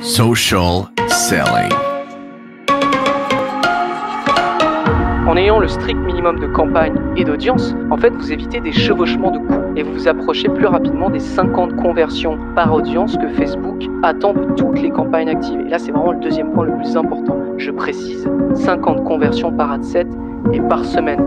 Social selling. En ayant le strict minimum de campagne et d'audience, en fait, vous évitez des chevauchements de coûts et vous vous approchez plus rapidement des 50 conversions par audience que Facebook attend de toutes les campagnes activées. Et là, c'est vraiment le deuxième point le plus important. Je précise, 50 conversions par ad set et par semaine.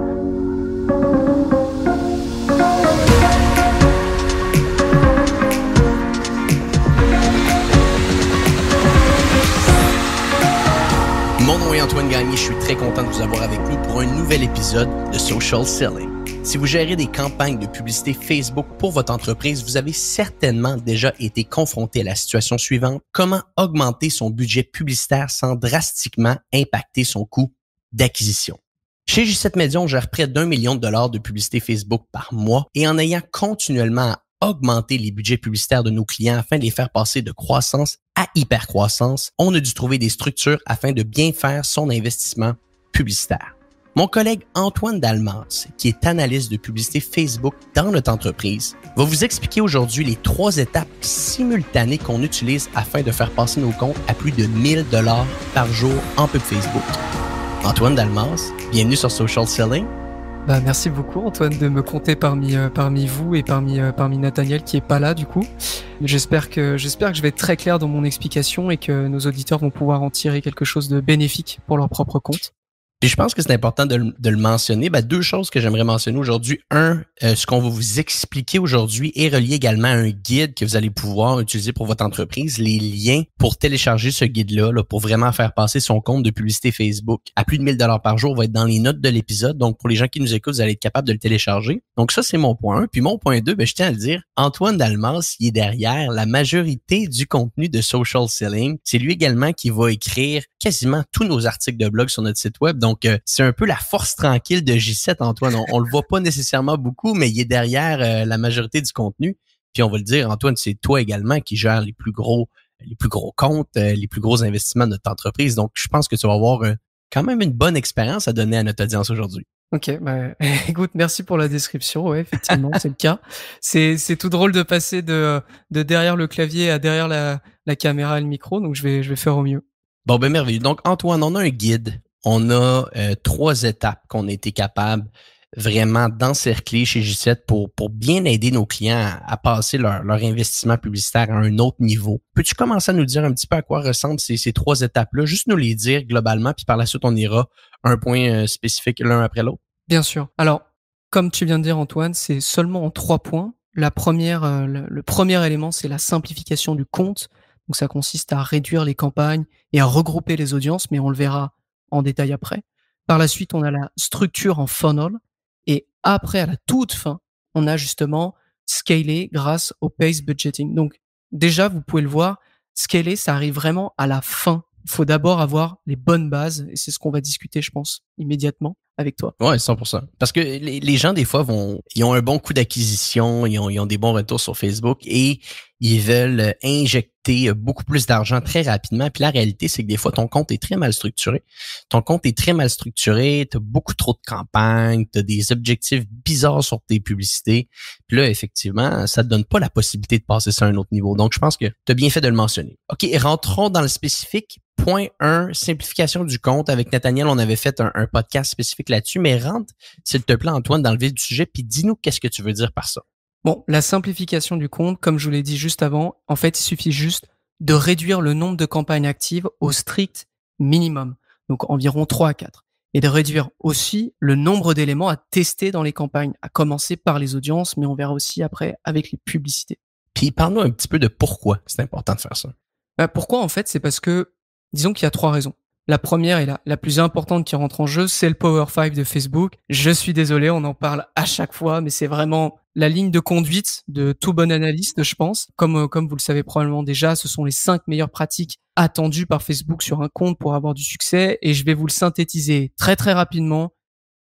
Mon nom est Antoine Gagné, je suis très content de vous avoir avec nous pour un nouvel épisode de Social Selling. Si vous gérez des campagnes de publicité Facebook pour votre entreprise, vous avez certainement déjà été confronté à la situation suivante. Comment augmenter son budget publicitaire sans drastiquement impacter son coût d'acquisition? Chez J7 Media, on gère près d'1 million de dollars de publicité Facebook par mois et en ayant continuellement à augmenter les budgets publicitaires de nos clients afin de les faire passer de croissance à hypercroissance, on a dû trouver des structures afin de bien faire son investissement publicitaire. Mon collègue Antoine Dalmas, qui est analyste de publicité Facebook dans notre entreprise, va vous expliquer aujourd'hui les 3 étapes simultanées qu'on utilise afin de faire passer nos comptes à plus de 1000 $ par jour en pub Facebook. Antoine Dalmas, bienvenue sur Social Selling. Merci beaucoup Antoine de me compter parmi vous et parmi Nathaniel qui est pas là du coup. J'espère que je vais être très clair dans mon explication et que nos auditeurs vont pouvoir en tirer quelque chose de bénéfique pour leur propre compte. Puis je pense que c'est important de le mentionner. 2 choses que j'aimerais mentionner aujourd'hui. Ce qu'on va vous expliquer aujourd'hui est relié également à un guide que vous allez pouvoir utiliser pour votre entreprise. Les liens pour télécharger ce guide-là, pour vraiment faire passer son compte de publicité Facebook à plus de 1000 $ par jour va être dans les notes de l'épisode. Donc, pour les gens qui nous écoutent, vous allez être capable de le télécharger. Donc, ça, c'est mon point 1. Puis mon point 2, je tiens à le dire, Antoine Dalmas, il est derrière la majorité du contenu de Social Selling. C'est lui également qui va écrire quasiment tous nos articles de blog sur notre site web. Donc, c'est un peu la force tranquille de J7, Antoine. On le voit pas nécessairement beaucoup, mais il est derrière la majorité du contenu. Puis on va le dire, Antoine, c'est toi également qui gères les plus gros comptes, les plus gros investissements de notre entreprise. Donc, je pense que tu vas avoir quand même une bonne expérience à donner à notre audience aujourd'hui. Ok, écoute, merci pour la description. Ouais, effectivement, c'est le cas. C'est tout drôle de passer de derrière le clavier à derrière la caméra et le micro. Donc, je vais faire au mieux. Bon, merveilleux. Donc, Antoine, on a un guide. On a 3 étapes qu'on a été capable vraiment d'encercler chez J7 pour bien aider nos clients à passer leur investissement publicitaire à un autre niveau. Peux-tu commencer à nous dire un petit peu à quoi ressemblent ces 3 étapes-là? Juste nous les dire globalement, puis par la suite, on ira un point spécifique l'un après l'autre. Bien sûr. Alors, comme tu viens de dire, Antoine, c'est seulement en 3 points. La première, le premier élément, c'est la simplification du compte. Donc, ça consiste à réduire les campagnes et à regrouper les audiences, mais on le verra en détail après. Par la suite, on a la structure en funnel et après, à la toute fin, on a justement scalé grâce au pace budgeting. Donc, déjà, vous pouvez le voir, scaler, ça arrive vraiment à la fin. Il faut d'abord avoir les bonnes bases et c'est ce qu'on va discuter, je pense, immédiatement avec toi. Ouais, 100%. Parce que les gens, des fois, ils ont un bon coût d'acquisition, ils ont des bons retours sur Facebook et ils veulent injecter beaucoup plus d'argent très rapidement. Puis la réalité, c'est que des fois, ton compte est très mal structuré. Ton compte est très mal structuré, tu as beaucoup trop de campagnes, tu as des objectifs bizarres sur tes publicités. Puis là, effectivement, ça te donne pas la possibilité de passer ça à un autre niveau. Donc, je pense que tu as bien fait de le mentionner. OK, rentrons dans le spécifique. Point 1, simplification du compte. Avec Nathaniel, on avait fait un podcast spécifique là-dessus, mais rentre, s'il te plaît, Antoine, dans le vif du sujet, puis dis-nous qu'est-ce que tu veux dire par ça. Bon, la simplification du compte, comme je vous l'ai dit juste avant, en fait, il suffit juste de réduire le nombre de campagnes actives au strict minimum, donc environ 3 à 4, et de réduire aussi le nombre d'éléments à tester dans les campagnes, à commencer par les audiences, mais on verra aussi après avec les publicités. Puis parle-nous un petit peu de pourquoi c'est important de faire ça. Pourquoi, en fait, c'est parce que, disons qu'il y a 3 raisons. La première et la plus importante qui rentre en jeu, c'est le Power 5 de Facebook. Je suis désolé, on en parle à chaque fois, mais c'est vraiment la ligne de conduite de tout bon analyste, je pense. Comme vous le savez probablement déjà, ce sont les 5 meilleures pratiques attendues par Facebook sur un compte pour avoir du succès. Et je vais vous le synthétiser très très rapidement.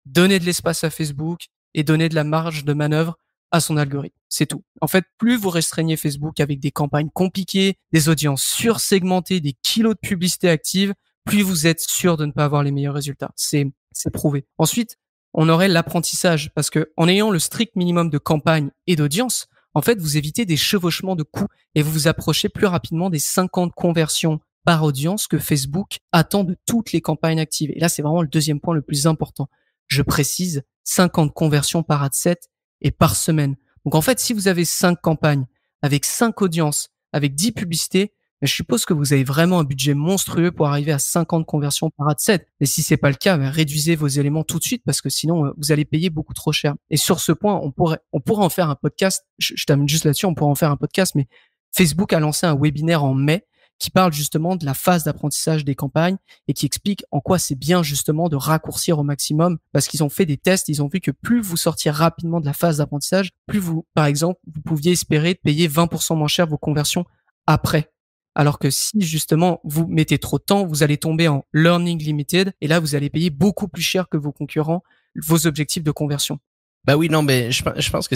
Donner de l'espace à Facebook et donner de la marge de manœuvre à son algorithme. C'est tout. En fait, plus vous restreignez Facebook avec des campagnes compliquées, des audiences sursegmentées, des kilos de publicité active, plus vous êtes sûr de ne pas avoir les meilleurs résultats. C'est prouvé. Ensuite, on aurait l'apprentissage parce que en ayant le strict minimum de campagne et d'audience, En fait, vous évitez des chevauchements de coûts et vous vous approchez plus rapidement des 50 conversions par audience que Facebook attend de toutes les campagnes actives. Et là, c'est vraiment le deuxième point le plus important. Je précise 50 conversions par ad set et par semaine. Donc en fait, si vous avez 5 campagnes avec 5 audiences, avec 10 publicités, je suppose que vous avez vraiment un budget monstrueux pour arriver à 50 conversions par ad set. Et si c'est pas le cas, réduisez vos éléments tout de suite parce que sinon vous allez payer beaucoup trop cher. Et sur ce point, on pourrait en faire un podcast. Je termine juste là-dessus. On pourrait en faire un podcast, mais Facebook a lancé un webinaire en mai qui parle justement de la phase d'apprentissage des campagnes et qui explique en quoi c'est bien justement de raccourcir au maximum parce qu'ils ont fait des tests, ils ont vu que plus vous sortiez rapidement de la phase d'apprentissage, plus vous, par exemple, vous pouviez espérer de payer 20% moins cher vos conversions après. Alors que si justement vous mettez trop de temps, vous allez tomber en learning limited et là vous allez payer beaucoup plus cher que vos concurrents vos objectifs de conversion. Ben oui, non, mais je pense que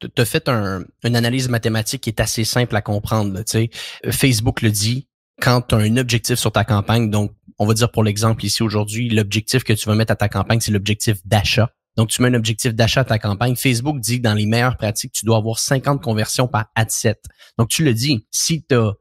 t'as fait une analyse mathématique qui est assez simple à comprendre. Là, tu sais, Facebook le dit, quand tu as un objectif sur ta campagne, donc on va dire pour l'exemple ici aujourd'hui, l'objectif que tu vas mettre à ta campagne, c'est l'objectif d'achat. Donc, tu mets un objectif d'achat à ta campagne. Facebook dit que dans les meilleures pratiques, tu dois avoir 50 conversions par ad set. Donc, tu le dis, si tu as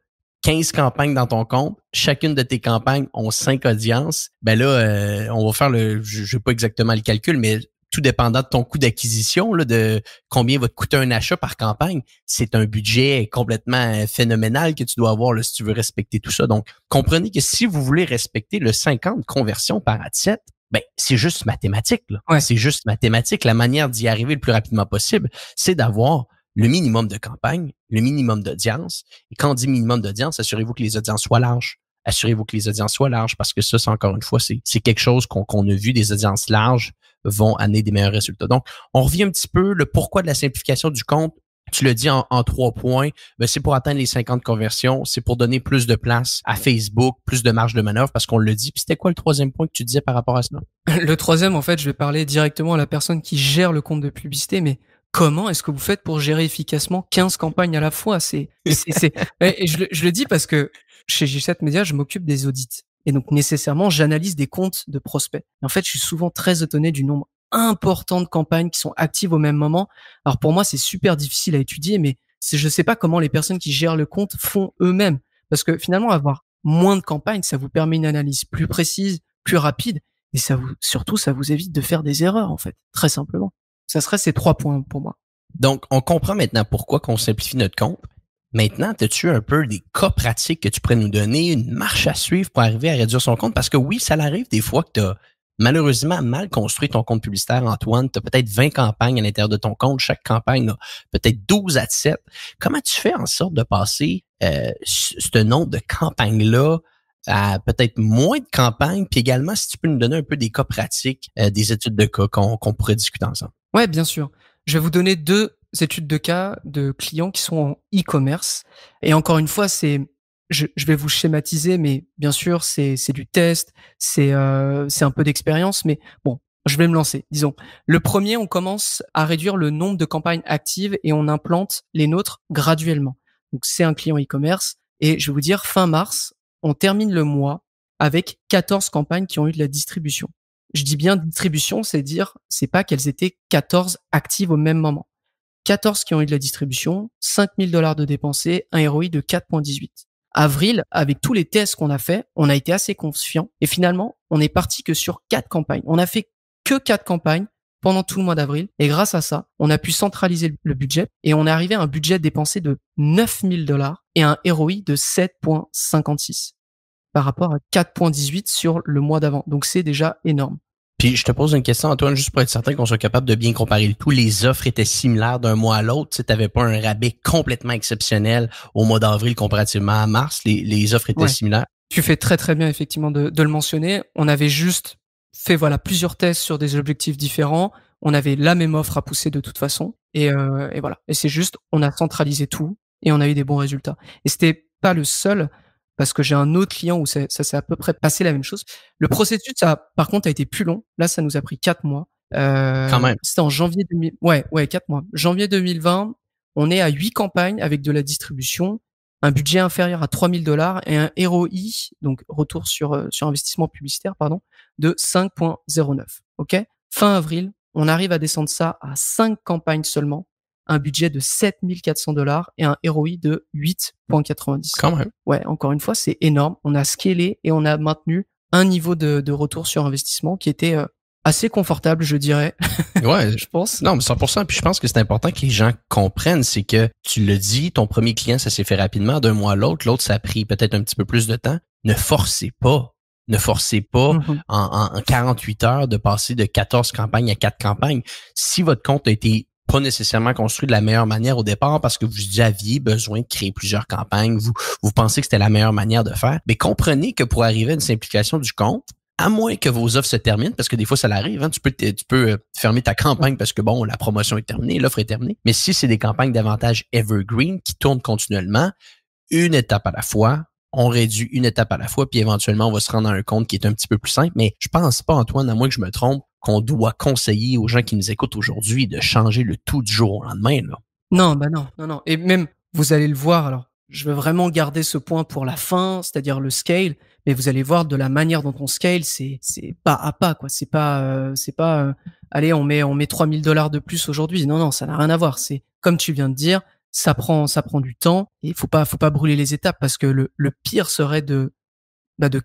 15 campagnes dans ton compte, chacune de tes campagnes ont 5 audiences, ben là, on va faire je sais pas exactement le calcul, mais tout dépendant de ton coût d'acquisition, là, de combien va te coûter un achat par campagne, c'est un budget complètement phénoménal que tu dois avoir là, si tu veux respecter tout ça. Donc, comprenez que si vous voulez respecter le 50 conversions par ad set, ben, c'est juste mathématique. Là. Ouais. C'est juste mathématique. La manière d'y arriver le plus rapidement possible, c'est d'avoir le minimum de campagne, le minimum d'audience. Et quand on dit minimum d'audience, assurez-vous que les audiences soient larges. Assurez-vous que les audiences soient larges parce que ça, c'est encore une fois, c'est quelque chose qu'on a vu, des audiences larges vont amener des meilleurs résultats. Donc, on revient un petit peu, le pourquoi de la simplification du compte. Tu le dis en 3 points, ben c'est pour atteindre les 50 conversions, c'est pour donner plus de place à Facebook, plus de marge de manœuvre, parce qu'on le dit. Puis c'était quoi le troisième point que tu disais par rapport à cela? Le troisième, en fait, je vais parler directement à la personne qui gère le compte de publicité, mais comment est-ce que vous faites pour gérer efficacement 15 campagnes à la fois? Et je le dis parce que chez G7 Media, je m'occupe des audits. Et donc, nécessairement, j'analyse des comptes de prospects. Et en fait, je suis souvent très étonné du nombre important de campagnes qui sont actives au même moment. Alors, pour moi, c'est super difficile à étudier, mais je sais pas comment les personnes qui gèrent le compte font eux-mêmes. Parce que finalement, avoir moins de campagnes, ça vous permet une analyse plus précise, plus rapide. Et surtout, ça vous évite de faire des erreurs, en fait. Très simplement. Ça serait ces 3 points pour moi. Donc, on comprend maintenant pourquoi qu'on simplifie notre compte. Maintenant, as-tu un peu des cas pratiques que tu pourrais nous donner, une marche à suivre pour arriver à réduire son compte? Parce que oui, ça arrive des fois que tu as malheureusement mal construit ton compte publicitaire, Antoine. Tu as peut-être 20 campagnes à l'intérieur de ton compte. Chaque campagne a peut-être 12 à 7. Comment tu fais en sorte de passer ce nombre de campagnes-là à peut-être moins de campagnes? Puis également, si tu peux nous donner un peu des cas pratiques, des études de cas qu'on pourrait discuter ensemble. Ouais, bien sûr. Je vais vous donner 2 études de cas de clients qui sont en e-commerce. Et encore une fois, je vais vous schématiser, mais bien sûr, c'est du test, c'est un peu d'expérience, mais bon, je vais me lancer. Disons, le premier, on commence à réduire le nombre de campagnes actives et on implante les nôtres graduellement. Donc, c'est un client e-commerce et je vais vous dire, fin mars, on termine le mois avec 14 campagnes qui ont eu de la distribution. Je dis bien distribution, c'est pas qu'elles étaient 14 actives au même moment. 14 qui ont eu de la distribution, $5 000 de dépensés, un ROI de 4,18. Avril, avec tous les tests qu'on a fait, on a été assez confiant et finalement, on est parti que sur 4 campagnes. On a fait que 4 campagnes pendant tout le mois d'avril et grâce à ça, on a pu centraliser le budget et on est arrivé à un budget dépensé de $9 000 et un ROI de 7,56 par rapport à 4,18 sur le mois d'avant. Donc, c'est déjà énorme. Puis je te pose une question, Antoine, juste pour être certain qu'on soit capable de bien comparer le tout. Les offres étaient similaires d'un mois à l'autre. Tu n'avais pas un rabais complètement exceptionnel au mois d'avril comparativement à mars. Les offres étaient similaires. Tu fais très très bien effectivement de le mentionner. On avait juste fait plusieurs tests sur des objectifs différents. On avait la même offre à pousser de toute façon. Et voilà. Et c'est juste, on a centralisé tout et on a eu des bons résultats. Et c'était pas le seul. Parce que j'ai un autre client où ça s'est à peu près passé la même chose. Le processus, ça, par contre, a été plus long. Là, ça nous a pris 4 mois. Quand même. C'était en janvier 4 mois. Janvier 2020, on est à 8 campagnes avec de la distribution, un budget inférieur à $3 000 et un ROI, donc retour sur investissement publicitaire, de 5,09. OK? Fin avril, on arrive à descendre ça à 5 campagnes seulement, un budget de $7 400 et un ROI de 8,90. Quand même. Ouais, encore une fois, c'est énorme. On a scalé et on a maintenu un niveau de retour sur investissement qui était assez confortable, je dirais. Ouais, je pense. Non, mais 100%. Puis je pense que c'est important que les gens comprennent, c'est que tu le dis, ton premier client, ça s'est fait rapidement d'un mois à l'autre. L'autre, ça a pris peut-être un petit peu plus de temps. Ne forcez pas. Ne forcez pas en 48 heures de passer de 14 campagnes à 4 campagnes. Si votre compte a été pas nécessairement construit de la meilleure manière au départ parce que vous aviez besoin de créer plusieurs campagnes, vous pensez que c'était la meilleure manière de faire, mais comprenez que pour arriver à une simplification du compte, à moins que vos offres se terminent, parce que des fois ça l'arrive, hein, tu peux fermer ta campagne parce que bon, la promotion est terminée, l'offre est terminée. Mais si c'est des campagnes davantage evergreen qui tournent continuellement, une étape à la fois, on réduit une étape à la fois, puis éventuellement on va se rendre à un compte qui est un petit peu plus simple. Mais je pense pas, Antoine, à moins que je me trompe, qu'on doit conseiller aux gens qui nous écoutent aujourd'hui de changer le tout du jour au lendemain, là. Non, non. Et même, vous allez le voir, alors, je veux vraiment garder ce point pour la fin, c'est-à-dire le scale, mais vous allez voir de la manière dont on scale, c'est pas à pas, quoi. C'est pas, allez, on met $3,000 de plus aujourd'hui. Non, ça n'a rien à voir. C'est, comme tu viens de dire, ça prend du temps et faut pas brûler les étapes parce que le pire serait de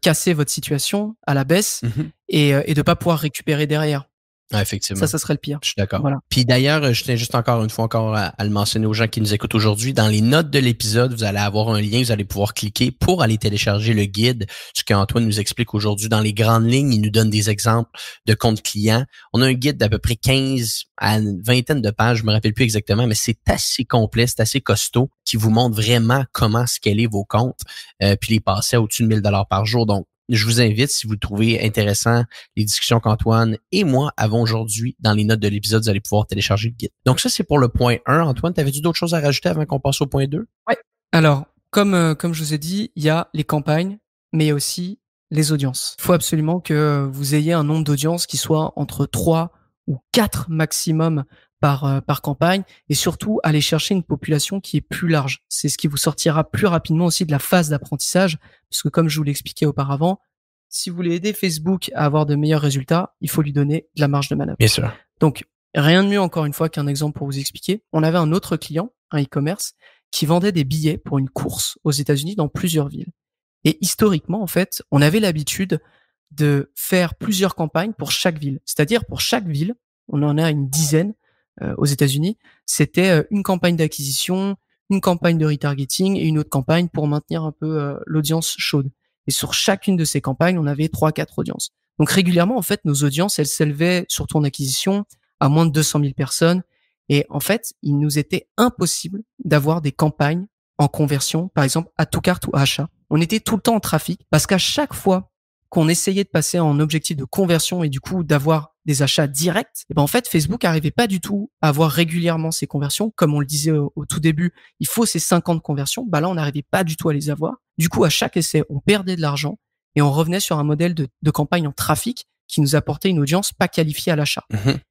casser votre situation à la baisse et de pas pouvoir récupérer derrière. Ah, effectivement. Ça serait le pire. Je suis d'accord. Voilà. Puis d'ailleurs, je tiens juste encore une fois à le mentionner aux gens qui nous écoutent aujourd'hui. Dans les notes de l'épisode, vous allez avoir un lien, vous allez pouvoir cliquer pour aller télécharger le guide. Ce qu'Antoine nous explique aujourd'hui dans les grandes lignes, il nous donne des exemples de comptes clients. On a un guide d'à peu près 15 à une vingtaine de pages, je me rappelle plus exactement, mais c'est assez complet, c'est assez costaud, qui vous montre vraiment comment scaler vos comptes, puis les passer à au-dessus de 1 000 $ par jour. Donc, je vous invite, si vous trouvez intéressant les discussions qu'Antoine et moi avons aujourd'hui dans les notes de l'épisode, vous allez pouvoir télécharger le guide. Donc ça, c'est pour le point 1. Antoine, t'avais-tu d'autres choses à rajouter avant qu'on passe au point 2? Ouais. Alors, comme je vous ai dit, il y a les campagnes, mais il y a aussi les audiences. Il faut absolument que vous ayez un nombre d'audiences qui soit entre 3 ou 4 maximum par campagne et surtout aller chercher une population qui est plus large. C'est ce qui vous sortira plus rapidement aussi de la phase d'apprentissage parce que comme je vous l'expliquais auparavant, si vous voulez aider Facebook à avoir de meilleurs résultats, il faut lui donner de la marge de manœuvre. Bien sûr. Donc, rien de mieux encore une fois qu'un exemple pour vous expliquer. On avait un autre client, un e-commerce, qui vendait des billets pour une course aux États-Unis dans plusieurs villes. Et historiquement, en fait, on avait l'habitude de faire plusieurs campagnes pour chaque ville. C'est-à-dire pour chaque ville, on en a une dizaine aux États-Unis, c'était une campagne d'acquisition, une campagne de retargeting et une autre campagne pour maintenir un peu l'audience chaude. Et sur chacune de ces campagnes, on avait 3-4 audiences. Donc régulièrement, en fait, nos audiences, elles s'élevaient, surtout en acquisition, à moins de 200 000 personnes. Et en fait, il nous était impossible d'avoir des campagnes en conversion, par exemple, à tout carte ou à achat. On était tout le temps en trafic parce qu'à chaque fois qu'on essayait de passer en objectif de conversion et du coup d'avoir des achats directs, et ben en fait Facebook arrivait pas du tout à avoir régulièrement ces conversions. Comme on le disait au tout début, il faut ces 50 conversions. Bah là, on n'arrivait pas du tout à les avoir. Du coup, à chaque essai, on perdait de l'argent et on revenait sur un modèle de campagne en trafic qui nous apportait une audience pas qualifiée à l'achat.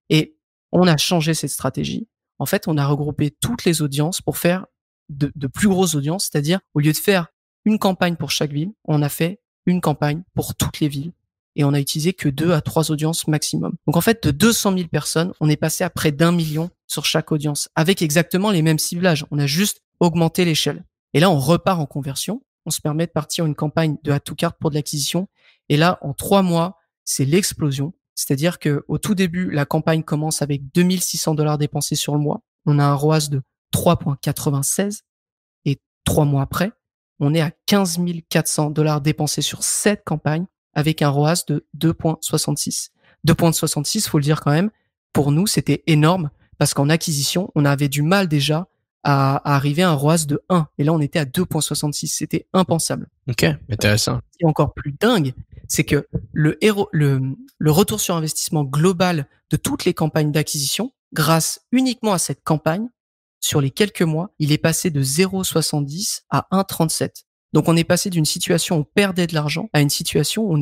Et on a changé cette stratégie. En fait, on a regroupé toutes les audiences pour faire de plus grosses audiences, c'est-à-dire au lieu de faire une campagne pour chaque ville, on a fait une campagne pour toutes les villes et on a utilisé que 2 à 3 audiences maximum. Donc en fait, de 200 000 personnes, on est passé à près d'1 million sur chaque audience avec exactement les mêmes ciblages. On a juste augmenté l'échelle. Et là, on repart en conversion. On se permet de partir une campagne de add to cart pour de l'acquisition. Et là, en 3 mois, c'est l'explosion. C'est-à-dire que au tout début, la campagne commence avec $2 600 dépensés sur le mois. On a un ROAS de 3,96 et 3 mois après, on est à $15 400 dépensés sur cette campagne avec un ROAS de 2,66. 2,66, faut le dire quand même, pour nous, c'était énorme parce qu'en acquisition, on avait du mal déjà à arriver à un ROAS de 1. Et là, on était à 2,66. C'était impensable. OK, intéressant. Ce qui est encore plus dingue, c'est que le retour sur investissement global de toutes les campagnes d'acquisition, grâce uniquement à cette campagne, sur les quelques mois, il est passé de 0,70 à 1,37. Donc, on est passé d'une situation où on perdait de l'argent à une situation où on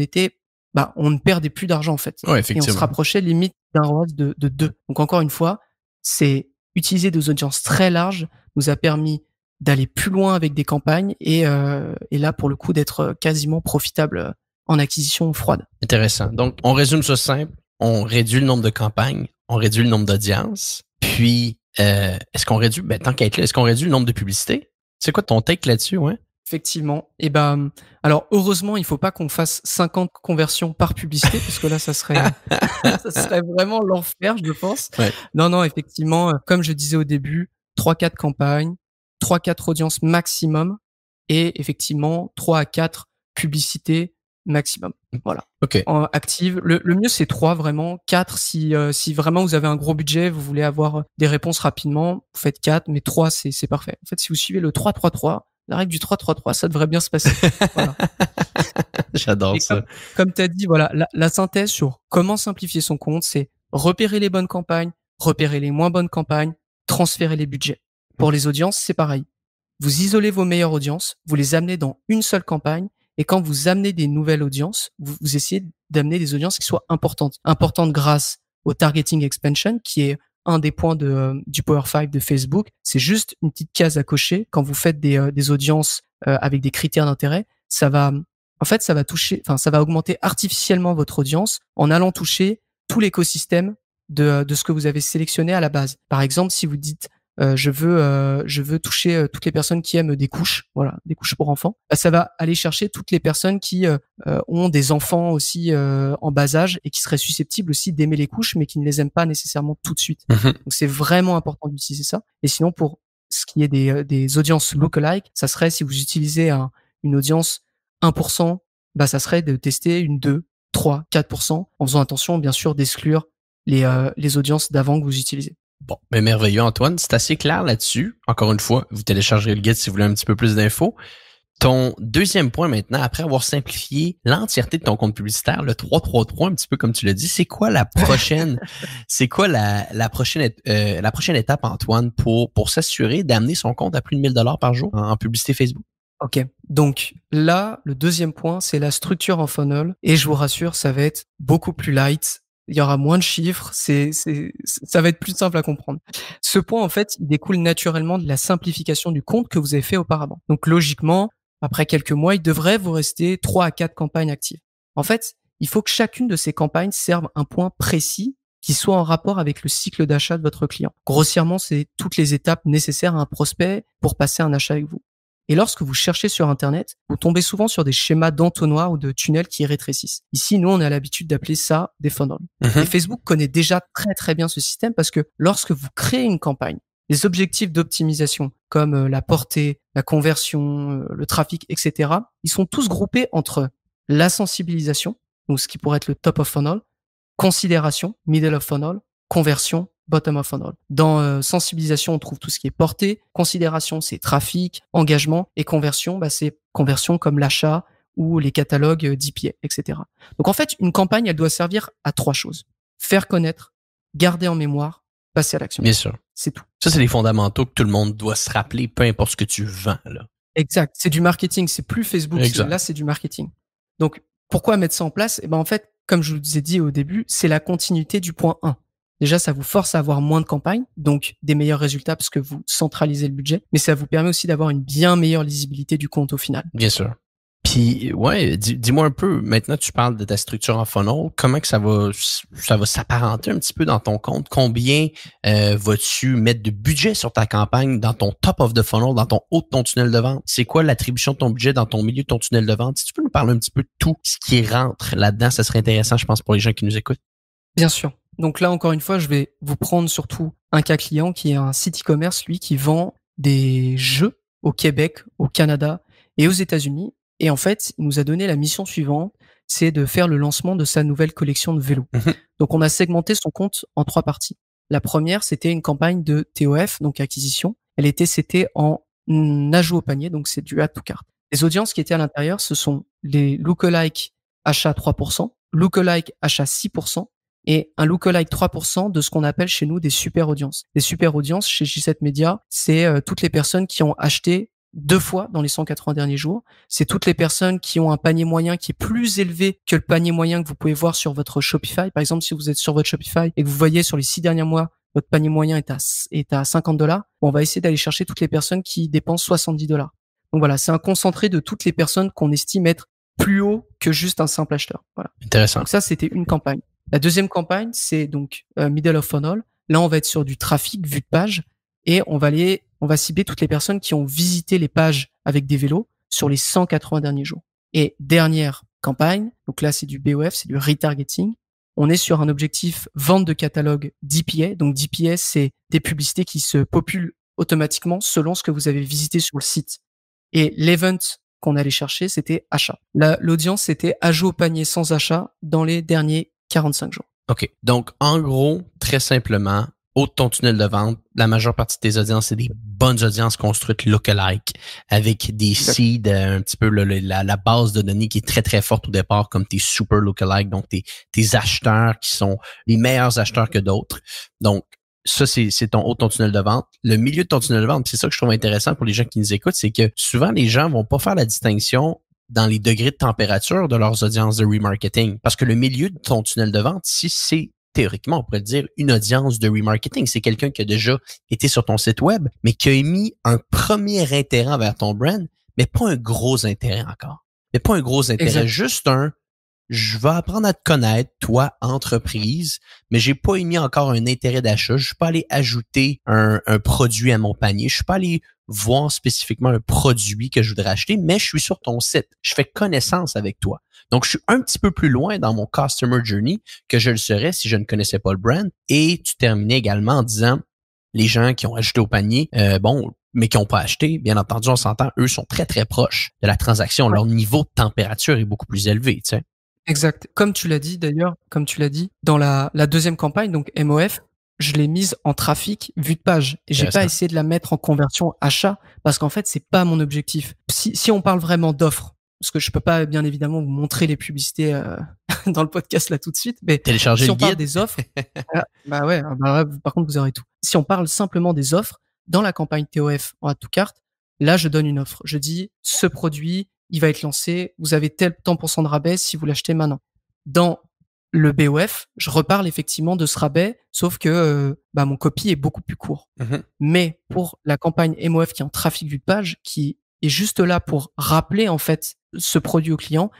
ne perdait plus d'argent, en fait. Ouais, et on se rapprochait limite d'un ROAS de 2. Donc, encore une fois, c'est utiliser des audiences très larges nous a permis d'aller plus loin avec des campagnes et là, pour le coup, d'être quasiment profitable en acquisition froide. Intéressant. Donc, on résume ça simple. On réduit le nombre de campagnes, on réduit le nombre d'audiences, puis Est-ce qu'on réduit, tant qu'à être là, est-ce qu'on réduit le nombre de publicités? C'est quoi ton take là-dessus, ouais? Effectivement. Et alors heureusement, il faut pas qu'on fasse 50 conversions par publicité, parce que là, ça serait, ça serait vraiment l'enfer, je pense. Ouais. Non, effectivement, comme je disais au début, 3-4 campagnes, 3-4 audiences maximum, et effectivement, 3 à 4 publicités maximum. Voilà. OK. Active. Le mieux, c'est 3 vraiment. 4 si vraiment vous avez un gros budget, vous voulez avoir des réponses rapidement, vous faites 4, mais 3, c'est parfait. En fait, si vous suivez le 3-3-3, la règle du 3-3-3, ça devrait bien se passer. Voilà. J'adore Et ça. comme tu as dit, voilà, la synthèse sur comment simplifier son compte, c'est repérer les bonnes campagnes, repérer les moins bonnes campagnes, transférer les budgets. Pour les audiences, c'est pareil. Vous isolez vos meilleures audiences, vous les amenez dans une seule campagne, et quand vous amenez des nouvelles audiences, vous essayez d'amener des audiences qui soient importantes. Importantes grâce au targeting expansion, qui est un des points du Power 5 de Facebook. C'est juste une petite case à cocher. Quand vous faites des audiences avec des critères d'intérêt, ça va augmenter artificiellement votre audience en allant toucher tout l'écosystème de ce que vous avez sélectionné à la base. Par exemple, si vous dites je veux toucher toutes les personnes qui aiment des couches, voilà, des couches pour enfants. Ça va aller chercher toutes les personnes qui ont des enfants aussi en bas âge et qui seraient susceptibles aussi d'aimer les couches, mais qui ne les aiment pas nécessairement tout de suite. Mhm. Donc c'est vraiment important d'utiliser ça. Et sinon, pour ce qui est des audiences lookalike, ça serait si vous utilisez une audience 1%, ça serait de tester une 2, 3, 4%, en faisant attention bien sûr d'exclure les audiences d'avant que vous utilisez. Bon, mais merveilleux, Antoine. C'est assez clair là-dessus. Encore une fois, vous téléchargerez le guide si vous voulez un petit peu plus d'infos. Ton deuxième point maintenant, après avoir simplifié l'entièreté de ton compte publicitaire, le 3-3-3, un petit peu comme tu l'as dit, c'est quoi la prochaine, la prochaine étape, Antoine, pour s'assurer d'amener son compte à plus de 1000 $ par jour en publicité Facebook? Ok. Donc là, le deuxième point, c'est la structure en funnel. Et je vous rassure, ça va être beaucoup plus light. Il y aura moins de chiffres, ça va être plus simple à comprendre. Ce point, en fait, il découle naturellement de la simplification du compte que vous avez fait auparavant. Donc, logiquement, après quelques mois, il devrait vous rester 3 à 4 campagnes actives. En fait, il faut que chacune de ces campagnes serve un point précis qui soit en rapport avec le cycle d'achat de votre client. Grossièrement, c'est toutes les étapes nécessaires à un prospect pour passer un achat avec vous. Et lorsque vous cherchez sur Internet, vous tombez souvent sur des schémas d'entonnoir ou de tunnels qui rétrécissent. Ici, nous, on a l'habitude d'appeler ça des funnels. Et Facebook connaît déjà très très bien ce système parce que lorsque vous créez une campagne, les objectifs d'optimisation comme la portée, la conversion, le trafic, etc., ils sont tous groupés entre la sensibilisation, donc ce qui pourrait être le top of funnel, considération, middle of funnel, conversion, bottom of funnel. Dans sensibilisation, on trouve tout ce qui est portée. Considération, c'est trafic, engagement. Et conversion, c'est conversion comme l'achat ou les catalogues d'IPA, etc. Donc en fait, une campagne, elle doit servir à 3 choses. Faire connaître, garder en mémoire, passer à l'action. Bien sûr. C'est tout. Ça, c'est les fondamentaux que tout le monde doit se rappeler, peu importe ce que tu vends, là. Exact. C'est du marketing. C'est plus Facebook. Là, c'est du marketing. Donc, pourquoi mettre ça en place? En fait, comme je vous ai dit au début, c'est la continuité du point 1. Déjà, ça vous force à avoir moins de campagnes, donc des meilleurs résultats parce que vous centralisez le budget, mais ça vous permet aussi d'avoir une bien meilleure lisibilité du compte au final. Bien sûr. Puis, ouais, dis-moi un peu, maintenant tu parles de ta structure en funnel, comment que ça va s'apparenter un petit peu dans ton compte? Combien vas-tu mettre de budget sur ta campagne dans ton top of the funnel, dans ton haut de ton tunnel de vente? C'est quoi l'attribution de ton budget dans ton milieu de ton tunnel de vente? Si tu peux nous parler un petit peu de tout ce qui rentre là-dedans, ça serait intéressant, je pense, pour les gens qui nous écoutent. Bien sûr. Donc là, encore une fois, je vais vous prendre surtout un cas client qui est un site e-commerce, lui, qui vend des jeux au Québec, au Canada et aux États-Unis. Et en fait, il nous a donné la mission suivante, c'est de faire le lancement de sa nouvelle collection de vélos. Donc, on a segmenté son compte en 3 parties. La première, c'était une campagne de TOF, donc acquisition. C'était en ajout au panier, donc c'est du add to cart. Les audiences qui étaient à l'intérieur, ce sont les lookalike achat 3%, lookalike achat 6%, et un lookalike 3% de ce qu'on appelle chez nous des super audiences. Les super audiences chez J7 Media, c'est toutes les personnes qui ont acheté 2 fois dans les 180 derniers jours. C'est toutes les personnes qui ont un panier moyen qui est plus élevé que le panier moyen que vous pouvez voir sur votre Shopify. Par exemple, si vous êtes sur votre Shopify et que vous voyez sur les 6 derniers mois, votre panier moyen est à $50, on va essayer d'aller chercher toutes les personnes qui dépensent $70. Donc voilà, c'est un concentré de toutes les personnes qu'on estime être plus haut que juste un simple acheteur. Voilà. Intéressant. Donc ça, c'était une campagne. La deuxième campagne, c'est donc middle of funnel. Là, on va être sur du trafic vue de page et on va cibler toutes les personnes qui ont visité les pages avec des vélos sur les 180 derniers jours. Et dernière campagne, donc là, c'est du BOF, c'est du retargeting. On est sur un objectif vente de catalogue DPA. Donc DPA, c'est des publicités qui se populent automatiquement selon ce que vous avez visité sur le site. Et l'event qu'on allait chercher, c'était achat. L'audience, c'était ajout au panier sans achat dans les derniers 45 jours. OK. Donc, en gros, très simplement, haut de ton tunnel de vente, la majeure partie de tes audiences, c'est des bonnes audiences construites lookalike avec des seeds, un petit peu la base de données qui est très, très forte au départ, comme tes super lookalike, donc tes acheteurs qui sont les meilleurs acheteurs que d'autres. Donc, ça, c'est ton haut de ton tunnel de vente. Le milieu de ton tunnel de vente, c'est ça que je trouve intéressant pour les gens qui nous écoutent, c'est que souvent, les gens vont pas faire la distinction dans les degrés de température de leurs audiences de remarketing. Parce que le milieu de ton tunnel de vente, si c'est théoriquement, on pourrait dire une audience de remarketing, c'est quelqu'un qui a déjà été sur ton site web, mais qui a émis un premier intérêt vers ton brand, mais pas un gros intérêt encore. Mais pas un gros intérêt, Exact. juste je vais apprendre à te connaître, toi, entreprise, mais j'ai pas émis encore un intérêt d'achat. Je suis pas allé ajouter un produit à mon panier. Je suis pas allé voir spécifiquement un produit que je voudrais acheter, mais je suis sur ton site. Je fais connaissance avec toi. Donc, je suis un petit peu plus loin dans mon customer journey que je le serais si je ne connaissais pas le brand. Et tu terminais également en disant, les gens qui ont ajouté au panier, mais qui n'ont pas acheté, bien entendu, on s'entend, eux sont très, très proches de la transaction. Leur niveau de température est beaucoup plus élevé, tu sais. Exact. Comme tu l'as dit d'ailleurs, dans la deuxième campagne, donc MOF, je l'ai mise en trafic vue de page et j'ai pas essayé de la mettre en conversion achat parce qu'en fait c'est pas mon objectif. Si on parle vraiment d'offres, parce que je peux pas bien évidemment vous montrer les publicités dans le podcast là tout de suite, mais télécharger si on le guide. Parle des offres, par contre vous aurez tout. Si on parle simplement des offres dans la campagne TOF en add to cart, là je donne une offre. Je dis ce produit il va être lancé, vous avez tel tant % de rabais si vous l'achetez maintenant. Dans le BOF, je reparle effectivement de ce rabais, sauf que mon copy est beaucoup plus court. Mm-hmm. Mais pour la campagne MOF qui est en trafic vue de page, qui est juste là pour rappeler en fait ce produit au client,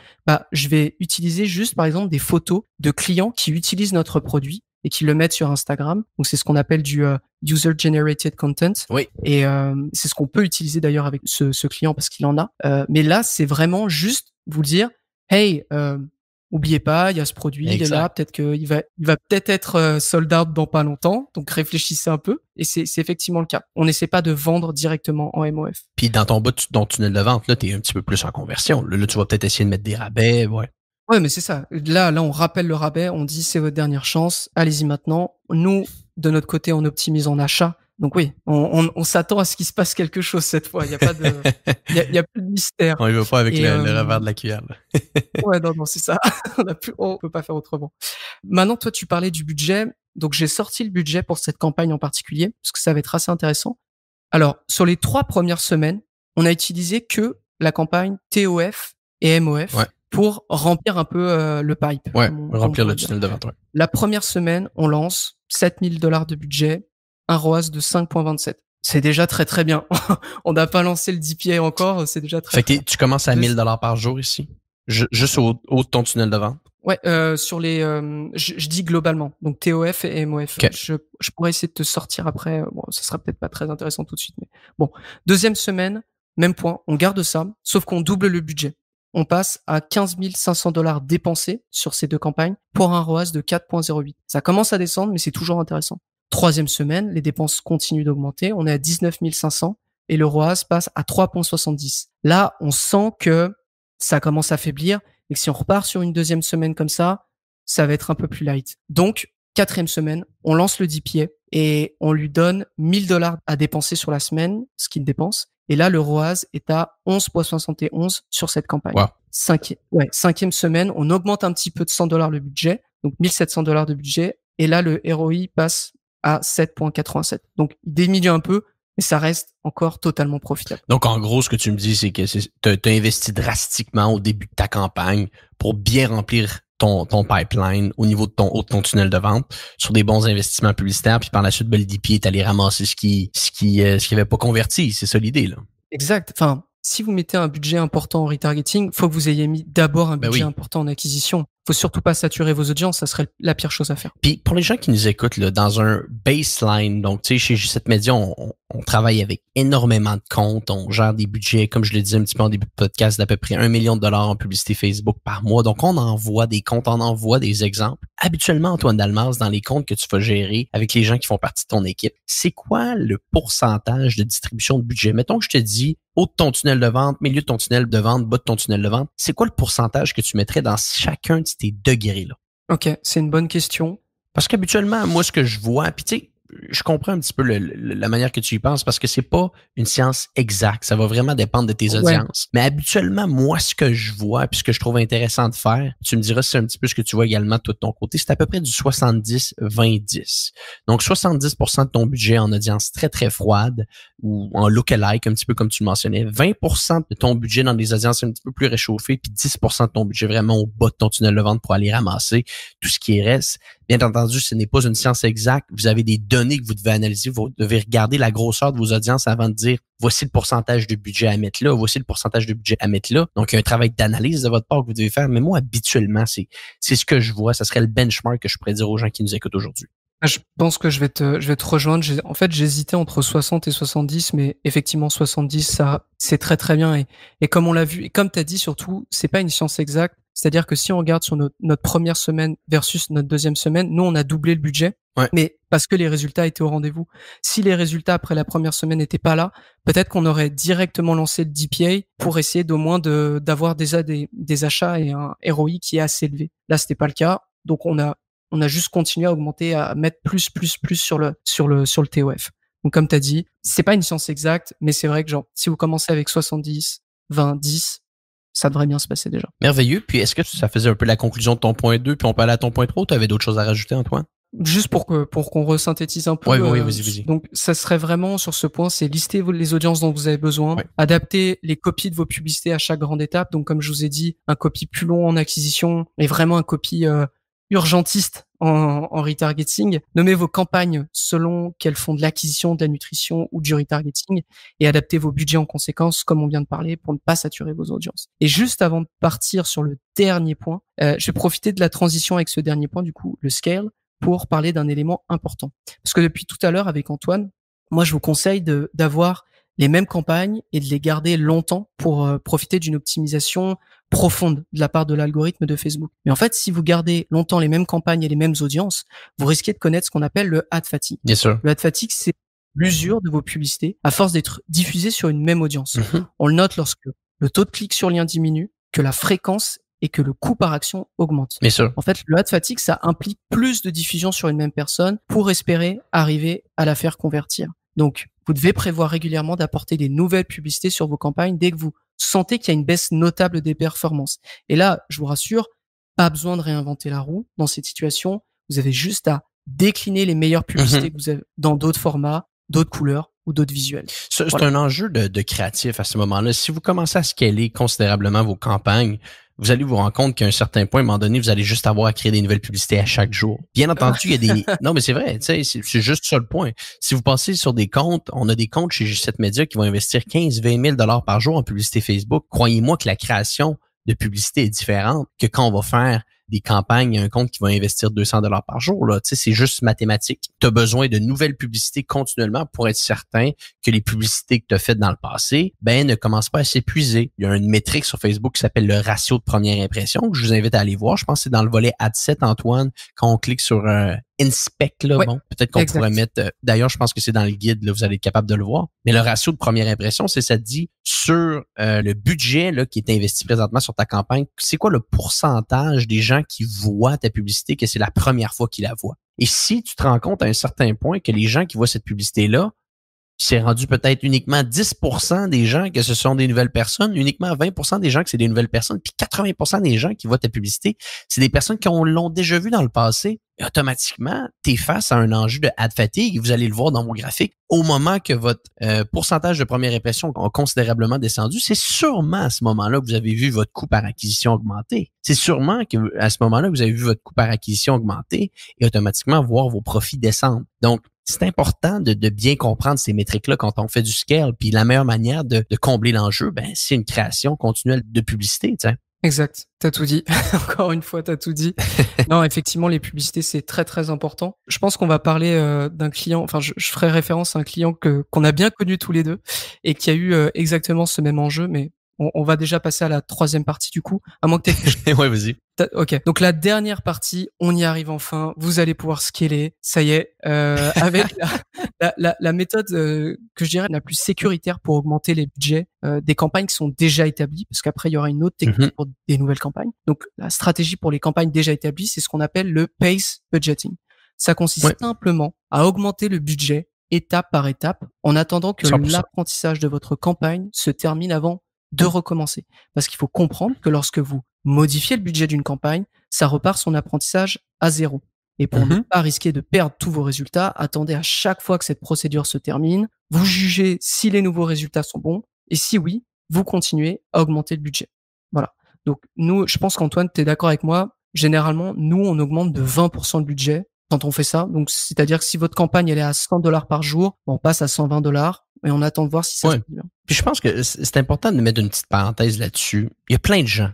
je vais utiliser juste par exemple des photos de clients qui utilisent notre produit et qui le mettent sur Instagram. Donc c'est ce qu'on appelle du user generated content. Oui. Et c'est ce qu'on peut utiliser d'ailleurs avec ce client parce qu'il en a. Mais là, c'est vraiment juste vous dire, hey, oubliez pas, il y a ce produit, il est là, peut-être qu'il va peut-être être sold out dans pas longtemps. Donc réfléchissez un peu. Et c'est effectivement le cas. On n'essaie pas de vendre directement en MOF. Puis dans ton tunnel de vente, là, t'es un petit peu plus en conversion. Là, tu vas peut-être essayer de mettre des rabais, ouais. Ouais, mais c'est ça. Là, on rappelle le rabais, on dit c'est votre dernière chance, allez-y maintenant. Nous, de notre côté, on optimise en achat. Donc oui, on s'attend à ce qu'il se passe quelque chose cette fois. Il y a pas de, il y a plus de mystère. On y va pas avec le revers de la cuillère. Ouais, non, c'est ça. On peut pas faire autrement. Maintenant, toi, tu parlais du budget. Donc j'ai sorti le budget pour cette campagne en particulier parce que ça va être assez intéressant. Alors, sur les 3 premières semaines, on a utilisé que la campagne TOF et MOF. Ouais. Pour remplir un peu le pipe. Ouais, remplir le tunnel de vente, ouais. La première semaine, on lance $7,000 de budget, un ROAS de 5.27. C'est déjà très très bien. On n'a pas lancé le DPA encore, c'est déjà très bien. Fait que tu commences à $1,000 par jour ici? Juste au haut de ton tunnel de vente? Ouais, sur les, je dis globalement. Donc TOF et MOF. Okay. Je pourrais essayer de te sortir après. Bon, ça sera peut-être pas très intéressant tout de suite, mais bon. Deuxième semaine, même point. On garde ça, sauf qu'on double le budget. On passe à $15,500 dépensés sur ces 2 campagnes pour un ROAS de 4.08. Ça commence à descendre, mais c'est toujours intéressant. Troisième semaine, les dépenses continuent d'augmenter. On est à 19,500 et le ROAS passe à 3.70. Là, on sent que ça commence à faiblir et que si on repart sur une deuxième semaine comme ça va être un peu plus light. Donc, quatrième semaine, on lance le DPA et on lui donne $1,000 à dépenser sur la semaine, ce qu'il dépense. Et là, le ROAS est à 11.71 sur cette campagne. Wow. Cinquième semaine, on augmente un petit peu de $100 le budget, donc $1,700 de budget. Et là, le ROI passe à 7.87. Donc, il diminue un peu, mais ça reste encore totalement profitable. Donc, en gros, ce que tu me dis, c'est que t'as investi drastiquement au début de ta campagne pour bien remplir ton pipeline au niveau de ton tunnel de vente sur des bons investissements publicitaires, puis par la suite, le DPA est allé ramasser ce qui avait pas converti. C'est ça l'idée, là. Exact. Enfin, si vous mettez un budget important en retargeting, faut que vous ayez mis d'abord un budget important en acquisition. faut surtout pas saturer vos audiences, ça serait la pire chose à faire. Puis pour les gens qui nous écoutent là, dans un baseline, donc tu sais, chez G7 Media, on travaille avec énormément de comptes, on gère des budgets, comme je le disais un petit peu en début de podcast, d'à peu près 1 million de dollars en publicité Facebook par mois. Donc on envoie des comptes, on envoie des exemples. Habituellement, Antoine Dalmas, dans les comptes que tu vas gérer avec les gens qui font partie de ton équipe, c'est quoi le pourcentage de distribution de budget? Mettons que je te dis haut de ton tunnel de vente, milieu de ton tunnel de vente, bas de ton tunnel de vente. C'est quoi le pourcentage que tu mettrais dans chacun de ces degrés-là? OK, c'est une bonne question. Parce qu'habituellement, moi, ce que je vois, puis tu sais, je comprends un petit peu la manière que tu y penses parce que c'est pas une science exacte. Ça va vraiment dépendre de tes audiences. Mais habituellement, moi, ce que je vois puis ce que je trouve intéressant de faire, tu me diras si c'est un petit peu ce que tu vois également toi de ton côté, c'est à peu près du 70-20-10. Donc, 70% de ton budget en audience très, très froide ou en lookalike, un petit peu comme tu le mentionnais. 20% de ton budget dans des audiences un petit peu plus réchauffées puis 10% de ton budget vraiment au bas de ton tunnel de vente pour aller ramasser tout ce qui reste. Bien entendu, ce n'est pas une science exacte. Vous avez des données que vous devez analyser. Vous devez regarder la grosseur de vos audiences avant de dire voici le pourcentage de budget à mettre là, voici le pourcentage de budget à mettre là. Donc, il y a un travail d'analyse de votre part que vous devez faire. Mais moi, habituellement, c'est ce que je vois. Ça serait le benchmark que je pourrais dire aux gens qui nous écoutent aujourd'hui. Je pense que je vais te rejoindre. En fait, j'hésitais entre 60 et 70, mais effectivement, 70, ça, c'est très, très bien. Et comme on l'a vu, et comme tu as dit surtout, c'est pas une science exacte. C'est-à-dire que si on regarde sur notre première semaine versus notre deuxième semaine, nous, on a doublé le budget. Ouais. Mais parce que les résultats étaient au rendez-vous. Si les résultats après la première semaine n'étaient pas là, peut-être qu'on aurait directement lancé le DPA pour essayer d'au moins d'avoir déjà des achats et un ROI qui est assez élevé. Là, c'était pas le cas. Donc, on a juste continué à augmenter, à mettre plus sur le TOF. Donc, comme tu as dit, c'est pas une science exacte, mais c'est vrai que genre, si vous commencez avec 70, 20, 10, ça devrait bien se passer déjà. Merveilleux. Puis, est-ce que ça faisait un peu la conclusion de ton point 2, puis on peut aller à ton point 3 ou tu avais d'autres choses à rajouter, Antoine? Juste pour qu'on resynthétise un peu. Oui, vas-y. Donc, ça serait vraiment sur ce point, c'est lister les audiences dont vous avez besoin, ouais. Adapter les copies de vos publicités à chaque grande étape. Donc, comme je vous ai dit, un copy plus long en acquisition et vraiment un copy urgentiste en retargeting. Nommez vos campagnes selon qu'elles font de l'acquisition, de la nutrition ou du retargeting et adaptez vos budgets en conséquence, comme on vient de parler, pour ne pas saturer vos audiences. Et juste avant de partir sur le dernier point, je vais profiter de la transition avec ce dernier point, du coup, le scale, pour parler d'un élément important. Parce que depuis tout à l'heure, avec Antoine, moi, je vous conseille d'avoir les mêmes campagnes et de les garder longtemps pour profiter d'une optimisation profonde de la part de l'algorithme de Facebook. Mais en fait, si vous gardez longtemps les mêmes campagnes et les mêmes audiences, vous risquez de connaître ce qu'on appelle le ad fatigue. Bien sûr. Le ad fatigue, c'est l'usure de vos publicités à force d'être diffusées sur une même audience. On le note lorsque le taux de clic sur lien diminue, que la fréquence et que le coût par action augmente. Bien sûr. En fait, le ad fatigue, ça implique plus de diffusion sur une même personne pour espérer arriver à la faire convertir. Donc, vous devez prévoir régulièrement d'apporter des nouvelles publicités sur vos campagnes dès que vous sentez qu'il y a une baisse notable des performances. Et là, je vous rassure, pas besoin de réinventer la roue. Dans cette situation, vous avez juste à décliner les meilleures publicités que vous avez dans d'autres formats, d'autres couleurs ou d'autres visuels. C'est un enjeu de créatif à ce moment-là. Si vous commencez à scaler considérablement vos campagnes, vous allez vous rendre compte qu'à un certain point, à un moment donné, vous allez juste avoir à créer des nouvelles publicités à chaque jour. Bien entendu, il y a des... Non, mais c'est vrai, tu sais, c'est juste ça le point. Si vous passez sur des comptes, on a des comptes chez G7 Media qui vont investir 15-20 000 $ par jour en publicité Facebook. Croyez-moi que la création de publicité est différente que quand on va faire des campagnes, il y a un compte qui va investir 200 $ par jour. Là, tu sais, c'est juste mathématique. Tu as besoin de nouvelles publicités continuellement pour être certain que les publicités que tu as faites dans le passé, ne commencent pas à s'épuiser. Il y a une métrique sur Facebook qui s'appelle le ratio de première impression que je vous invite à aller voir. Je pense que c'est dans le volet Ad Set, Antoine, quand on clique sur Inspect, là, bon, peut-être qu'on pourrait mettre... D'ailleurs, je pense que c'est dans le guide, là, vous allez être capable de le voir. Mais le ratio de première impression, ça dit sur le budget là, qui est investi présentement sur ta campagne, c'est quoi le pourcentage des gens qui voient ta publicité que c'est la première fois qu'ils la voient. Et si tu te rends compte à un certain point que les gens qui voient cette publicité-là, c'est rendu peut-être uniquement 10% des gens que ce sont des nouvelles personnes, uniquement 20% des gens que c'est des nouvelles personnes, puis 80% des gens qui voient ta publicité, c'est des personnes qui l'ont déjà vu dans le passé. Et automatiquement, tu es face à un enjeu de ad fatigue. Vous allez le voir dans vos graphiques. Au moment que votre pourcentage de première impression a considérablement descendu, c'est sûrement à ce moment-là que vous avez vu votre coût par acquisition augmenter. C'est sûrement à ce moment-là que vous avez vu votre coût par acquisition augmenter et automatiquement voir vos profits descendre. Donc, c'est important de bien comprendre ces métriques-là quand on fait du scale. Puis la meilleure manière de combler l'enjeu, c'est une création continuelle de publicité, tu sais. Exact, t'as tout dit. Encore une fois, t'as tout dit. Non, effectivement, les publicités, c'est très, très important. Je pense qu'on va parler d'un client, enfin, je ferai référence à un client qu'on a bien connu tous les deux et qui a eu exactement ce même enjeu, mais on va déjà passer à la troisième partie du coup, à moins que Ouais, vas-y. Ok, donc la dernière partie, on y arrive enfin. Vous allez pouvoir scaler, ça y est, avec la méthode que je dirais la plus sécuritaire pour augmenter les budgets des campagnes qui sont déjà établies, parce qu'après il y aura une autre technique pour des nouvelles campagnes. Donc la stratégie pour les campagnes déjà établies, c'est ce qu'on appelle le pace budgeting. Ça consiste simplement à augmenter le budget étape par étape en attendant que 100%. l'apprentissage de votre campagne se termine avant de recommencer. Parce qu'il faut comprendre que lorsque vous modifiez le budget d'une campagne, ça repart son apprentissage à zéro. Et pour ne pas risquer de perdre tous vos résultats, attendez à chaque fois que cette procédure se termine, vous jugez si les nouveaux résultats sont bons, et si oui, vous continuez à augmenter le budget. Voilà. Donc nous, je pense qu'Antoine, tu es d'accord avec moi, généralement, nous, on augmente de 20% le budget quand on fait ça. Donc c'est-à-dire que si votre campagne elle est à $100 par jour, on passe à $120 et on attend de voir si ça se passe bien. Puis je pense que c'est important de mettre une petite parenthèse là-dessus. Il y a plein de gens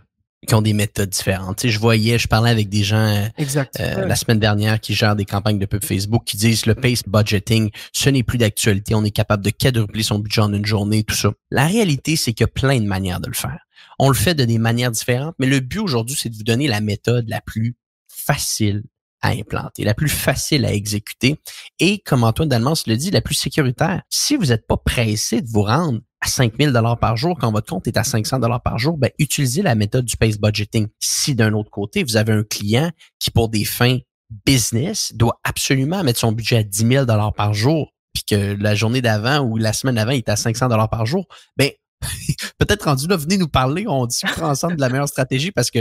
qui ont des méthodes différentes. Tu sais, je parlais avec des gens la semaine dernière qui gèrent des campagnes de pub Facebook qui disent le pace budgeting, ce n'est plus d'actualité, on est capable de quadrupler son budget en une journée, tout ça. La réalité, c'est qu'il y a plein de manières de le faire. On le fait de des manières différentes, mais le but aujourd'hui, c'est de vous donner la méthode la plus facile à implanter, la plus facile à exécuter et, comme Antoine Dalmans le dit, la plus sécuritaire. Si vous n'êtes pas pressé de vous rendre à 5 000 $ par jour quand votre compte est à 500 $ par jour, ben, utilisez la méthode du pace budgeting. Si d'un autre côté, vous avez un client qui, pour des fins business, doit absolument mettre son budget à 10 000 $ par jour, puis que la journée d'avant ou la semaine d'avant, il est à 500 $ par jour, ben, peut-être rendu là, venez nous parler, on discutera ensemble de la meilleure stratégie parce que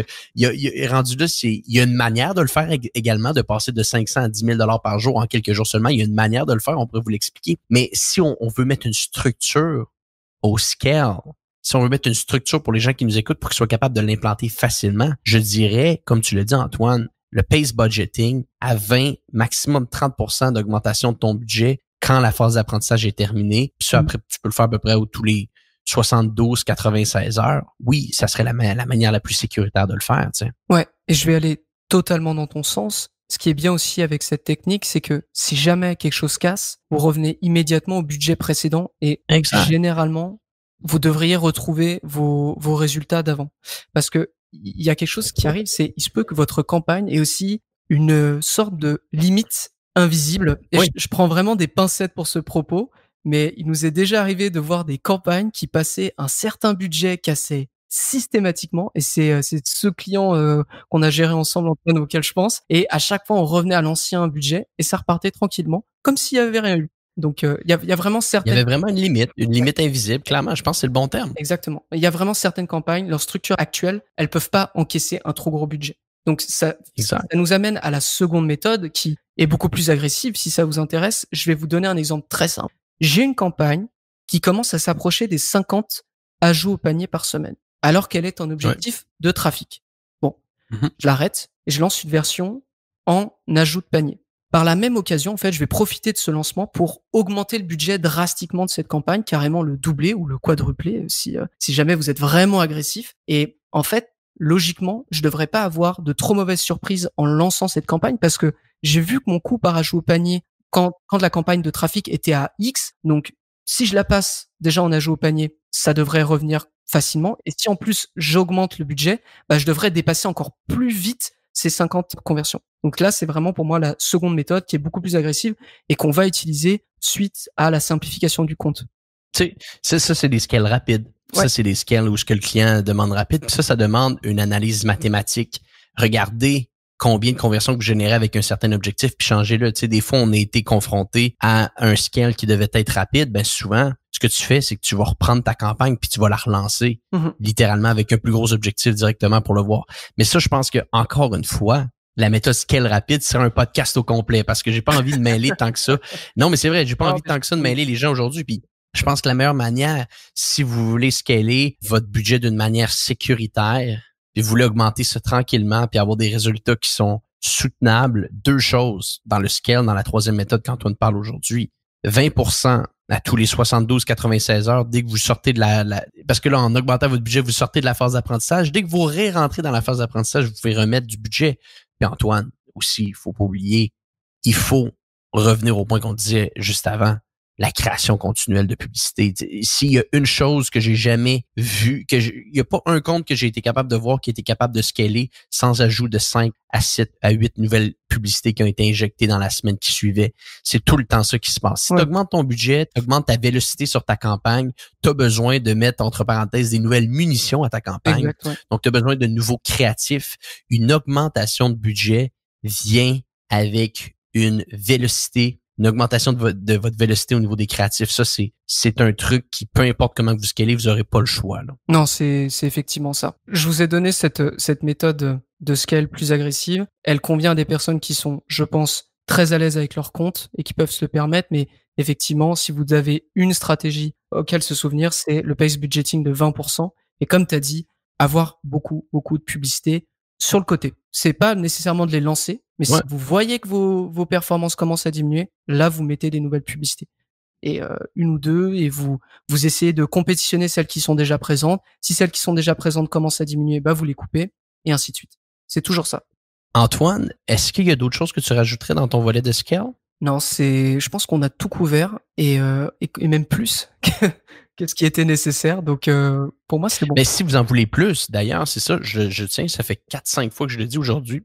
rendu là, il y a une manière de le faire également, de passer de 500 à 10 000 $ par jour en quelques jours seulement. Il y a une manière de le faire, on pourrait vous l'expliquer. Mais si on veut mettre une structure au scale, si on veut mettre une structure pour les gens qui nous écoutent pour qu'ils soient capables de l'implanter facilement, je dirais, comme tu l'as dit Antoine, le pace budgeting à 20, maximum 30% d'augmentation de ton budget quand la phase d'apprentissage est terminée. Puis ça, après, tu peux le faire à peu près tous les 72-96 heures. Oui, ça serait la manière la plus sécuritaire de le faire, tu sais. Ouais, et je vais aller totalement dans ton sens. Ce qui est bien aussi avec cette technique, c'est que si jamais quelque chose casse, vous revenez immédiatement au budget précédent et généralement, vous devriez retrouver vos résultats d'avant. Parce que il y a quelque chose qui arrive, c'est il se peut que votre campagne ait aussi une sorte de limite invisible. Et je prends vraiment des pincettes pour ce propos, mais il nous est déjà arrivé de voir des campagnes qui passaient un certain budget cassé systématiquement, et c'est ce client qu'on a géré ensemble, Antoine, auquel je pense, et à chaque fois on revenait à l'ancien budget et ça repartait tranquillement comme s'il y avait rien eu. Donc il y a vraiment certaines... Il y avait vraiment une limite invisible, clairement, je pense que c'est le bon terme. Exactement. Il y a vraiment certaines campagnes, leur structure actuelle, elles peuvent pas encaisser un trop gros budget. Donc ça nous amène à la seconde méthode qui est beaucoup plus agressive. Si ça vous intéresse, je vais vous donner un exemple très simple. J'ai une campagne qui commence à s'approcher des 50 ajouts au panier par semaine, alors qu'elle est un objectif de trafic. Bon, je l'arrête et je lance une version en ajout de panier. Par la même occasion, en fait, je vais profiter de ce lancement pour augmenter le budget drastiquement de cette campagne, carrément le doubler ou le quadrupler si jamais vous êtes vraiment agressif. Et en fait, logiquement, je devrais pas avoir de trop mauvaises surprises en lançant cette campagne parce que j'ai vu que mon coût par ajout au panier quand la campagne de trafic était à X, donc si je la passe déjà en ajout au panier, ça devrait revenir facilement. Et si en plus j'augmente le budget, bah, je devrais dépasser encore plus vite ces 50 conversions. Donc là, c'est vraiment pour moi la seconde méthode qui est beaucoup plus agressive et qu'on va utiliser suite à la simplification du compte. Tu sais, ça c'est des scales rapides. Ouais. Ça, c'est des scales où ce que le client demande rapide. Puis ça demande une analyse mathématique. Regardez combien de conversions que vous générez avec un certain objectif, puis changez-le. Tu sais, des fois, on a été confronté à un scale qui devait être rapide. Ben souvent, ce que tu fais, c'est que tu vas reprendre ta campagne puis tu vas la relancer littéralement avec un plus gros objectif directement pour le voir. Mais ça, je pense que encore une fois, la méthode scale rapide, c'est un podcast au complet parce que j'ai pas envie de mêler tant que ça. Non, mais c'est vrai, j'ai pas envie tant que ça de mêler les gens aujourd'hui. Puis je pense que la meilleure manière, si vous voulez scaler votre budget d'une manière sécuritaire, et vous voulez augmenter ça tranquillement puis avoir des résultats qui sont soutenables, deux choses dans le scale, dans la troisième méthode qu'Antoine parle aujourd'hui. 20% à tous les 72-96 heures, dès que vous sortez de parce que là, en augmentant votre budget, vous sortez de la phase d'apprentissage. Dès que vous rentrez dans la phase d'apprentissage, vous pouvez remettre du budget. Puis Antoine, aussi, il faut pas oublier, il faut revenir au point qu'on disait juste avant, la création continuelle de publicité. S'il y a une chose que j'ai jamais vue, il n'y a pas un compte que j'ai été capable de voir qui était capable de scaler sans ajout de 5 à 7 à 8 nouvelles publicités qui ont été injectées dans la semaine qui suivait. C'est tout le temps ça qui se passe. Si tu augmentes ton budget, tu augmentes ta vélocité sur ta campagne, tu as besoin de mettre entre parenthèses des nouvelles munitions à ta campagne. Exact, ouais. Donc, tu as besoin de nouveaux créatifs. Une augmentation de budget vient avec une vélocité, une augmentation de votre vélocité au niveau des créatifs. Ça, c'est un truc qui, peu importe comment vous scalez, vous n'aurez pas le choix, là. Non, c'est effectivement ça. Je vous ai donné cette méthode de scale plus agressive. Elle convient à des personnes qui sont, je pense, très à l'aise avec leur compte et qui peuvent se le permettre. Mais effectivement, si vous avez une stratégie auquel se souvenir, c'est le pace budgeting de 20%. Et comme tu as dit, avoir beaucoup de publicité sur le côté. C'est pas nécessairement de les lancer, mais si vous voyez que vos performances commencent à diminuer, là, vous mettez des nouvelles publicités. Et une ou deux, et vous essayez de compétitionner celles qui sont déjà présentes. Si celles qui sont déjà présentes commencent à diminuer, vous les coupez, et ainsi de suite. C'est toujours ça. Antoine, est-ce qu'il y a d'autres choses que tu rajouterais dans ton volet de scale? Non, je pense qu'on a tout couvert, et même plus que ce qui était nécessaire. Donc, pour moi, c'est bon. Mais si vous en voulez plus, d'ailleurs, c'est ça, je tiens, ça fait 4-5 fois que je le dis aujourd'hui.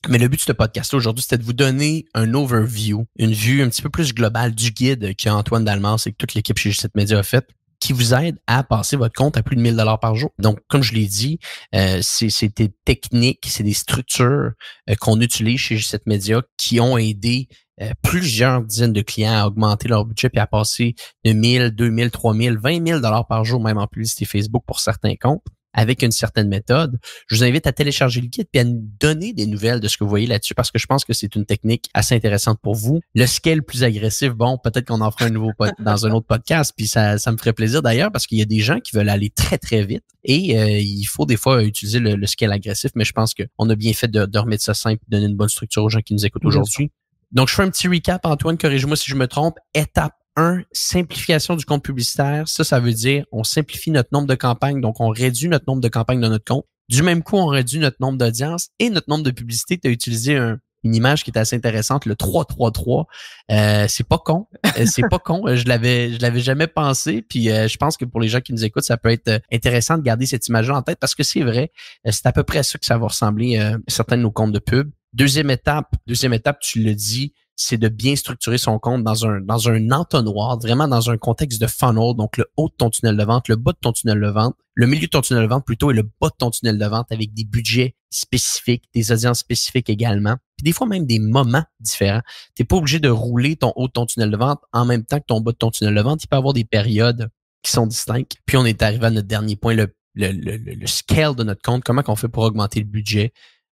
Mais le but de ce podcast aujourd'hui, c'était de vous donner un overview, une vue un petit peu plus globale du guide qu'Antoine Dalmas et que toute l'équipe chez G7 Media a fait, qui vous aide à passer votre compte à plus de 1000 $ par jour. Donc, comme je l'ai dit, c'est des techniques, c'est des structures qu'on utilise chez G7 Media qui ont aidé plusieurs dizaines de clients à augmenter leur budget puis à passer de 1000, 2000, 3000, 20 000 $ par jour, même en publicité Facebook pour certains comptes, avec une certaine méthode. Je vous invite à télécharger le guide et à nous donner des nouvelles de ce que vous voyez là-dessus parce que je pense que c'est une technique assez intéressante pour vous. Le scale plus agressif, bon, peut-être qu'on en fera un nouveau dans un autre podcast puis ça me ferait plaisir d'ailleurs parce qu'il y a des gens qui veulent aller très, très vite et il faut des fois utiliser le scale agressif, mais je pense qu'on a bien fait de remettre ça simple et de donner une bonne structure aux gens qui nous écoutent aujourd'hui. Donc, je fais un petit recap, Antoine, corrige-moi si je me trompe. Étape 1, simplification du compte publicitaire. Ça veut dire on simplifie notre nombre de campagnes, donc on réduit notre nombre de campagnes dans notre compte. Du même coup, on réduit notre nombre d'audiences et notre nombre de publicités. Tu as utilisé une image qui est assez intéressante, le 3-3-3. C'est pas con. C'est pas con. Je l'avais jamais pensé. Puis je pense que pour les gens qui nous écoutent, ça peut être intéressant de garder cette image-là en tête parce que c'est vrai, c'est à peu près à ça que ça va ressembler certains de nos comptes de pub. Deuxième étape, tu le dis, c'est de bien structurer son compte dans un entonnoir, vraiment dans un contexte de funnel, donc le haut de ton tunnel de vente, le bas de ton tunnel de vente, le milieu de ton tunnel de vente plutôt et le bas de ton tunnel de vente avec des budgets spécifiques, des audiences spécifiques également, puis des fois même des moments différents. T'es pas obligé de rouler ton haut de ton tunnel de vente en même temps que ton bas de ton tunnel de vente. Il peut y avoir des périodes qui sont distinctes. Puis on est arrivé à notre dernier point, le scale de notre compte, comment qu'on fait pour augmenter le budget.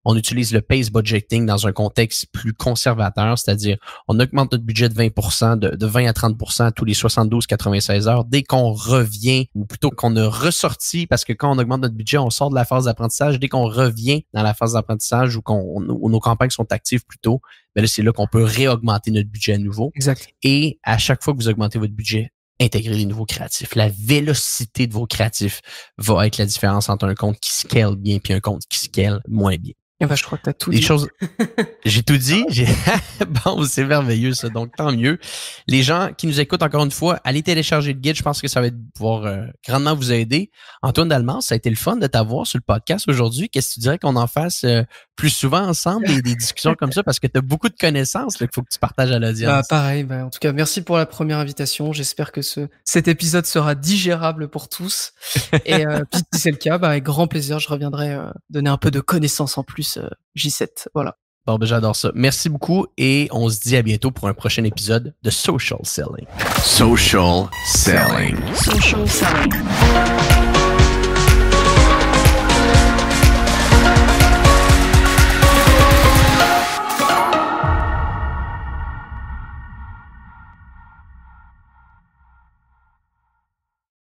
On utilise le pace budgeting dans un contexte plus conservateur, c'est-à-dire on augmente notre budget de 20%, de 20 à 30% tous les 72-96 heures dès qu'on revient, ou plutôt qu'on a ressorti, parce que quand on augmente notre budget, on sort de la phase d'apprentissage. Dès qu'on revient dans la phase d'apprentissage ou où nos campagnes sont actives plus tôt, ben là, c'est là qu'on peut réaugmenter notre budget à nouveau. Exact. Et à chaque fois que vous augmentez votre budget, intégrer des nouveaux créatifs. La vélocité de vos créatifs va être la différence entre un compte qui scale bien et un compte qui scale moins bien. Je crois que t'as tout dit. J'ai tout dit. Bon, c'est merveilleux, ça. Donc, tant mieux. Les gens qui nous écoutent, encore une fois, allez télécharger le guide. Je pense que ça va pouvoir grandement vous aider. Antoine Dalmas, ça a été le fun de t'avoir sur le podcast aujourd'hui. Qu'est-ce que tu dirais qu'on en fasse plus souvent ensemble, des discussions comme ça, parce que tu as beaucoup de connaissanses qu'il faut que tu partages à l'audience. Pareil. En tout cas, merci pour la première invitation. J'espère que cet épisode sera digérable pour tous. Et puis, si c'est le cas, avec grand plaisir, je reviendrai donner un peu de connaissances en plus. J7, voilà. Bon, j'adore ça. Merci beaucoup et on se dit à bientôt pour un prochain épisode de Social Selling. Social Selling. Social Selling.